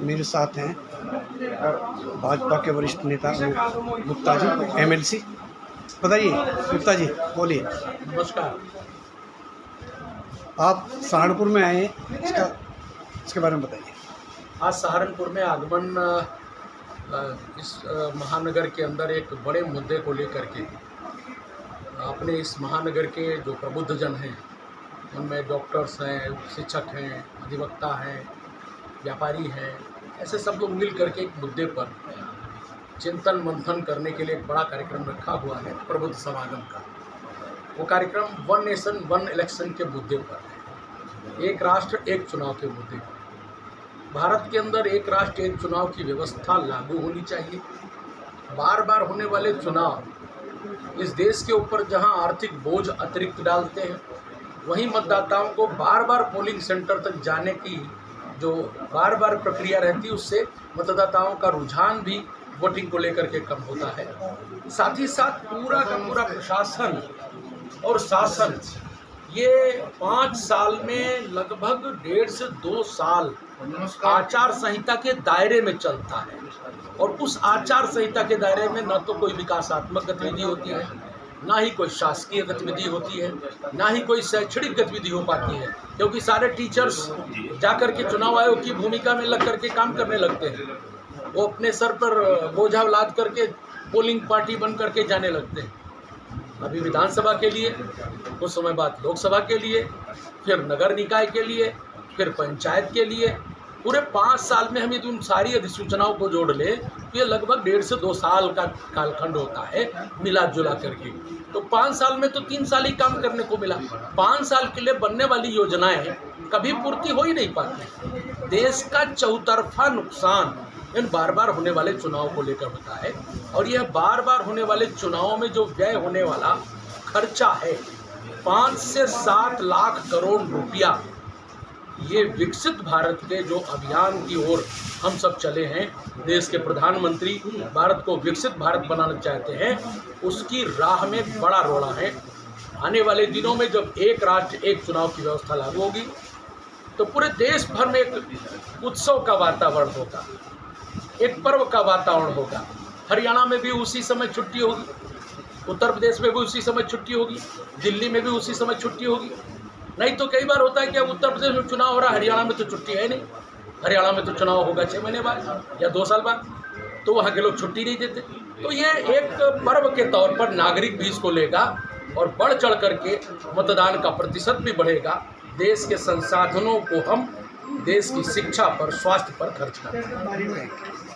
मेरे साथ हैं भाजपा के वरिष्ठ नेता गुप्ता जी, एमएलसी। बताइए गुप्ता जी, बोलिए। नमस्कार। आप सहारनपुर में आए हैं, इसके बारे में बताइए। आज सहारनपुर में आगमन इस महानगर के अंदर एक बड़े मुद्दे को लेकर के अपने इस महानगर के जो प्रबुद्धजन हैं, उनमें डॉक्टर्स हैं, शिक्षक हैं, अधिवक्ता हैं, व्यापारी हैं, ऐसे सब लोग मिल करके एक मुद्दे पर चिंतन मंथन करने के लिए एक बड़ा कार्यक्रम रखा हुआ है, प्रबुद्ध समागम का। वो कार्यक्रम वन नेशन वन इलेक्शन के मुद्दे पर है, एक राष्ट्र एक चुनाव के मुद्दे पर। भारत के अंदर एक राष्ट्र एक चुनाव की व्यवस्था लागू होनी चाहिए। बार बार होने वाले चुनाव इस देश के ऊपर जहां आर्थिक बोझ अतिरिक्त डालते हैं, वहीं मतदाताओं को बार बार पोलिंग सेंटर तक जाने की जो बार बार प्रक्रिया रहती है, उससे मतदाताओं का रुझान भी वोटिंग को लेकर के कम होता है। साथ ही साथ पूरा का पूरा प्रशासन और शासन ये 5 साल में लगभग 1.5 से 2 साल आचार संहिता के दायरे में चलता है, और उस आचार संहिता के दायरे में न तो कोई विकासात्मक गतिविधि होती है, ना ही कोई शासकीय गतिविधि होती है, ना ही कोई शैक्षणिक गतिविधि हो पाती है, क्योंकि सारे टीचर्स जाकर के चुनाव आयोग की भूमिका में लग करके काम करने लगते हैं। वो अपने सर पर बोझा लाद करके पोलिंग पार्टी बन करके जाने लगते हैं। अभी विधानसभा के लिए, कुछ समय बाद लोकसभा के लिए, फिर नगर निकाय के लिए, फिर पंचायत के लिए। पूरे 5 साल में हम यदि उन सारी अधिसूचनाओं को जोड़ ले तो ये लगभग 1.5 से 2 साल का कालखंड होता है मिला जुला करके। तो 5 साल में तो 3 साल ही काम करने को मिला। 5 साल के लिए बनने वाली योजनाएं कभी पूर्ति हो ही नहीं पाती। देश का चौतरफा नुकसान इन बार बार होने वाले चुनाव को लेकर होता है, और यह बार बार होने वाले चुनावों में जो व्यय होने वाला खर्चा है 5 से 7 लाख करोड़ रुपया, ये विकसित भारत के जो अभियान की ओर हम सब चले हैं, देश के प्रधानमंत्री भारत को विकसित भारत बनाना चाहते हैं, उसकी राह में बड़ा रोड़ा है। आने वाले दिनों में जब एक राष्ट्र एक चुनाव की व्यवस्था लागू होगी तो पूरे देश भर में एक उत्सव का वातावरण होगा, एक पर्व का वातावरण होगा। हरियाणा में भी उसी समय छुट्टी होगी, उत्तर प्रदेश में भी उसी समय छुट्टी होगी, दिल्ली में भी उसी समय छुट्टी होगी। नहीं तो कई बार होता है कि उत्तर प्रदेश में चुनाव हो रहा है, हरियाणा में तो छुट्टी है नहीं, हरियाणा में तो चुनाव होगा 6 महीने बाद या 2 साल बाद, तो वहाँ के लोग छुट्टी नहीं देते। तो ये एक पर्व के तौर पर नागरिक भी इसको लेगा और बढ़ चढ़ करके मतदान का प्रतिशत भी बढ़ेगा। देश के संसाधनों को हम देश की शिक्षा पर, स्वास्थ्य पर खर्च करें।